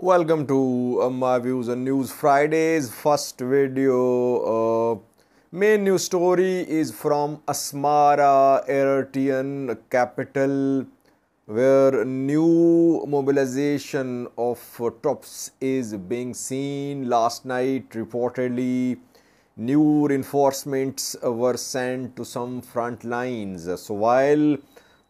Welcome to my views on News Fridays. First video, main news story is from Asmara, Eritrean capital, where new mobilization of troops is being seen. Last night, reportedly, new reinforcements were sent to some front lines. So while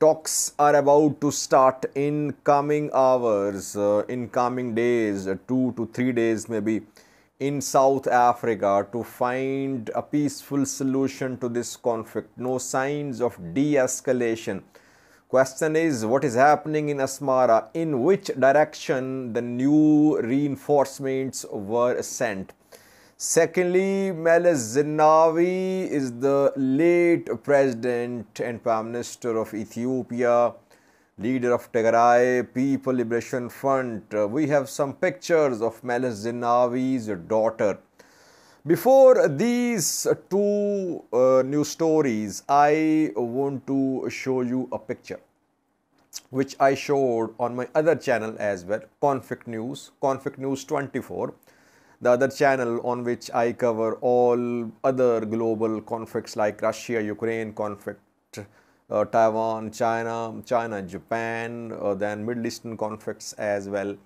talks are about to start in coming hours, in coming days, 2 to 3 days maybe, in South Africa to find a peaceful solution to this conflict. No signs of de-escalation. Question is, what is happening in Asmara? In which direction the new reinforcements were sent? Secondly, Meles Zenawi is the late president and prime minister of Ethiopia, leader of Tigray People Liberation Front. We have some pictures of Meles Zenawi's daughter. Before these two news stories, I want to show you a picture which I showed on my other channel as well, Conflict News 24. The other channel on which I cover all other global conflicts like Russia, Ukraine conflict, Taiwan, China, Japan, then Middle Eastern conflicts as well.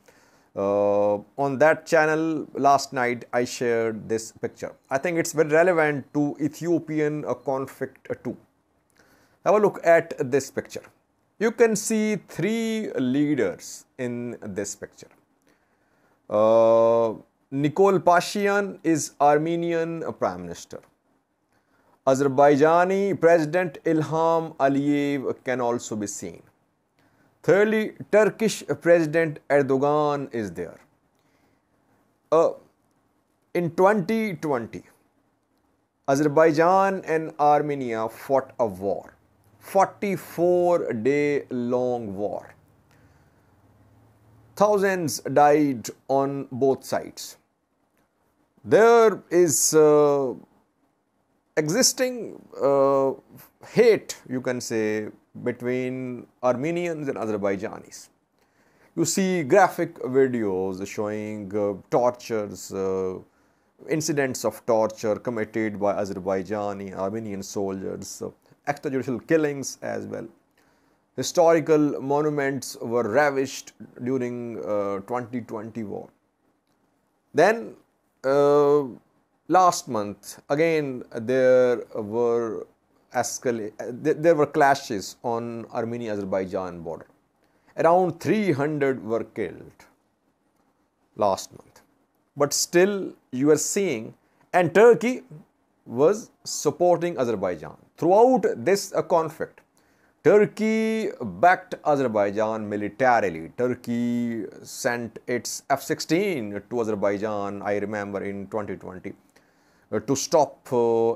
On that channel last night I shared this picture. I think it's very relevant to Ethiopian conflict too. Have a look at this picture. You can see three leaders in this picture. Nikol Pashinyan is Armenian Prime Minister. Azerbaijani President Ilham Aliyev can also be seen. Thirdly, Turkish President Erdogan is there. In 2020, Azerbaijan and Armenia fought a war, 44-day long war. Thousands died on both sides. There is existing hate, you can say, between Armenians and Azerbaijanis. You see graphic videos showing tortures, incidents of torture committed by Azerbaijani, Armenian soldiers, extrajudicial killings as well. Historical monuments were ravished during 2020 war. Then last month again there were clashes on Armenia-Azerbaijan border. Around 300 were killed last month. But still you are seeing, and Turkey was supporting Azerbaijan throughout this conflict. Turkey backed Azerbaijan militarily. Turkey sent its F-16 to Azerbaijan, I remember, in 2020 to stop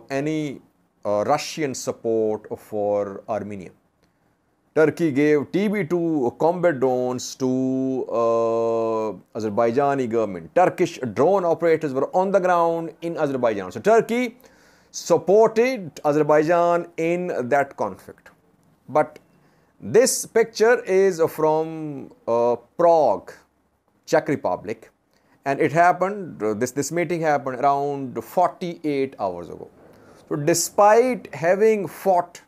any Russian support for Armenia. Turkey gave TB2 combat drones to Azerbaijani government. Turkish drone operators were on the ground in Azerbaijan. So Turkey supported Azerbaijan in that conflict. But this picture is from Prague, Czech Republic, and it happened, this meeting happened around 48 hours ago. So despite having fought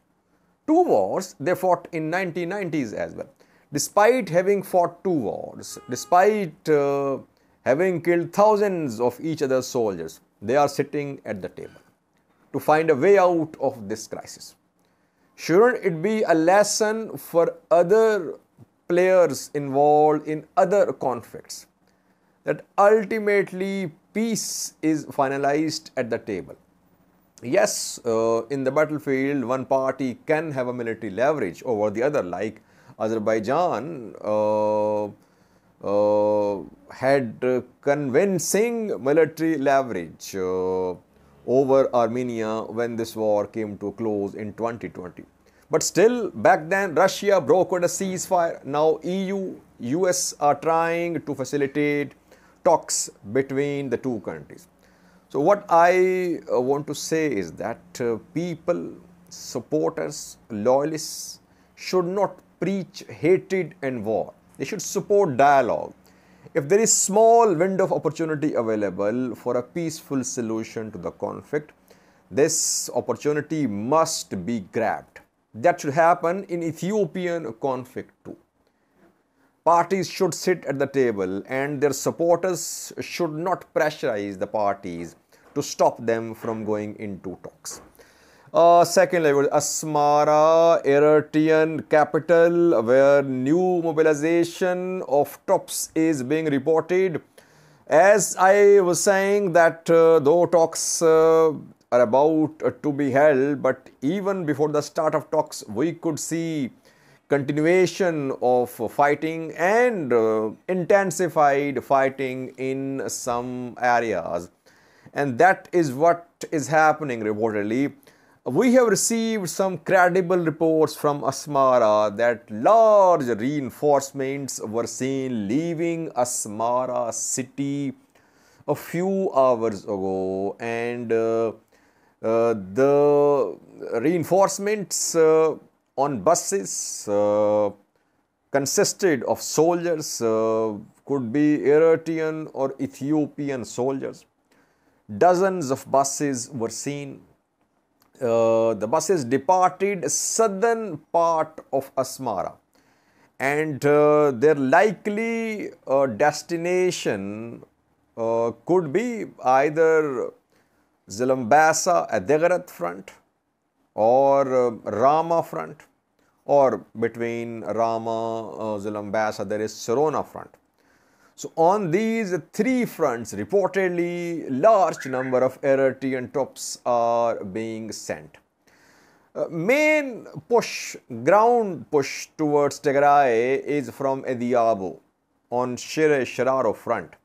two wars, they fought in 1990s as well. Despite having fought two wars, despite having killed thousands of each other's soldiers, they are sitting at the table to find a way out of this crisis. Shouldn't it be a lesson for other players involved in other conflicts that ultimately peace is finalized at the table? Yes, in the battlefield, one party can have a military leverage over the other, like Azerbaijan had convincing military leverage over Armenia when this war came to a close in 2020. But still, back then, Russia brokered a ceasefire. Now EU, US are trying to facilitate talks between the two countries. So what I want to say is that people, supporters, loyalists should not preach hatred and war. They should support dialogue. If there is small window of opportunity available for a peaceful solution to the conflict, this opportunity must be grabbed. That should happen in Ethiopian conflict too. Parties should sit at the table and their supporters should not pressurize the parties to stop them from going into talks. Second level, Asmara, Eritrean capital, where new mobilization of troops is being reported. As I was saying that though talks are about to be held, but even before the start of talks, we could see continuation of fighting and intensified fighting in some areas. And that is what is happening reportedly. We have received some credible reports from Asmara that large reinforcements were seen leaving Asmara city a few hours ago, and the reinforcements on buses consisted of soldiers, could be Eritrean or Ethiopian soldiers. Dozens of buses were seen. The buses departed southern part of Asmara, and their likely destination could be either Zilambasa Adegarat front or Rama front, or between Rama, Zilambasa there is Sirona front. So on these three fronts, reportedly large number of Eritrean troops are being sent. Main push, ground push towards Tigray is from Ediabo on Shire Shiraro front,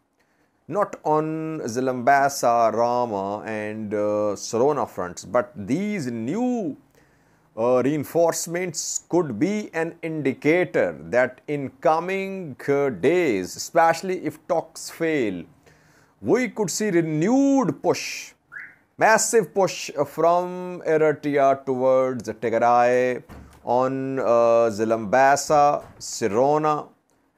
not on Zilambasa, Rama and Sorona fronts, but these new reinforcements could be an indicator that in coming days, especially if talks fail, we could see renewed push, massive push from Eritrea towards Tigray on Zilambasa, Sirona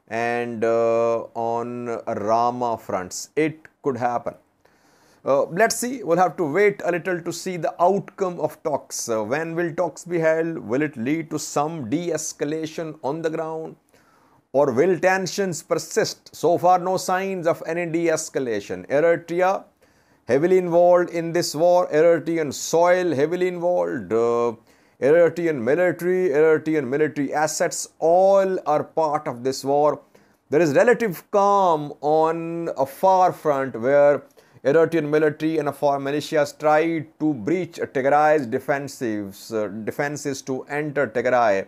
and on Rama fronts. It could happen. Let's see, we'll have to wait a little to see the outcome of talks. When will talks be held? Will it lead to some de-escalation on the ground? Or will tensions persist? So far, no signs of any de-escalation. Eritrea heavily involved in this war, Eritrean soil heavily involved, Eritrean military assets, all are part of this war. There is relative calm on a far front where Eritrean military and foreign militias tried to breach Tigray's defenses to enter Tigray,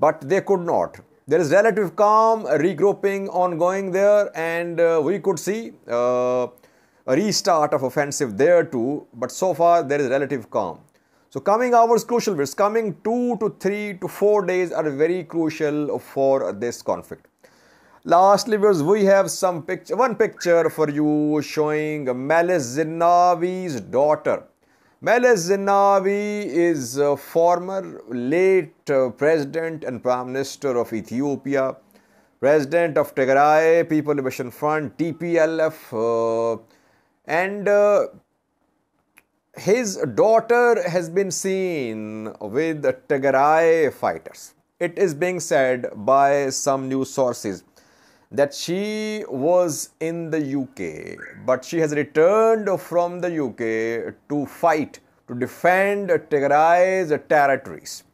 but they could not. There is relative calm, regrouping ongoing there, and we could see a restart of offensive there too, but so far there is relative calm. So coming hours crucial, it's coming 2 to 3 to 4 days are very crucial for this conflict. Lastly, we have one picture for you showing Meles Zenawi's daughter. Meles Zenawi is a former late president and prime minister of Ethiopia, president of Tigray People Liberation Front, TPLF, and his daughter has been seen with Tigray fighters. It is being said by some news sources that she was in the UK, but she has returned from the UK to fight, to defend Tigray's territories.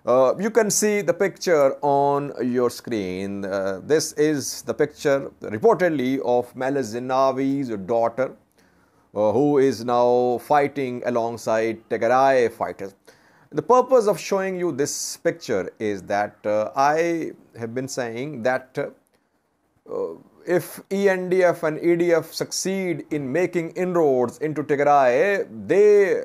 You can see the picture on your screen. This is the picture reportedly of Meles Zenawi's daughter, who is now fighting alongside Tigray fighters. The purpose of showing you this picture is that I have been saying that if ENDF and EDF succeed in making inroads into Tigray, they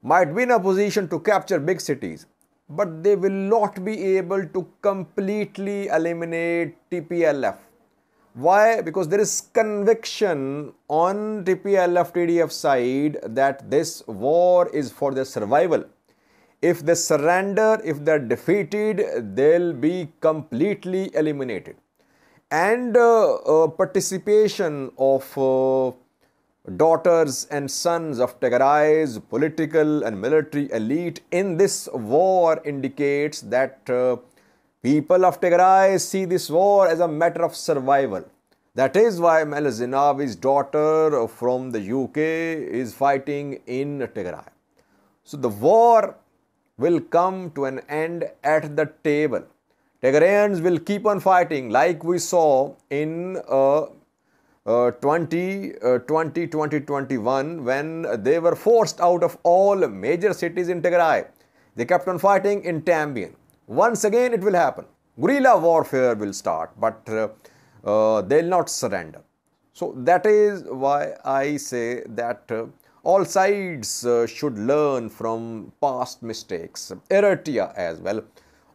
might be in a position to capture big cities, but they will not be able to completely eliminate TPLF. Why? Because there is conviction on TPLF TDF side that this war is for their survival. If they surrender, if they are defeated, they'll be completely eliminated. and participation of daughters and sons of Tigray's political and military elite in this war indicates that people of Tigray see this war as a matter of survival. That is why Zenawi's daughter from the UK is fighting in Tigray. So the war will come to an end at the table. Tigrayans will keep on fighting like we saw in 2021 when they were forced out of all major cities in Tigray. They kept on fighting in Tambian. Once again it will happen. Guerrilla warfare will start, but they'll not surrender. So that is why I say that all sides should learn from past mistakes, Eritrea as well.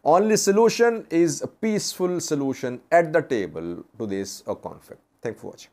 Only solution is a peaceful solution at the table to this conflict. Thanks for watching.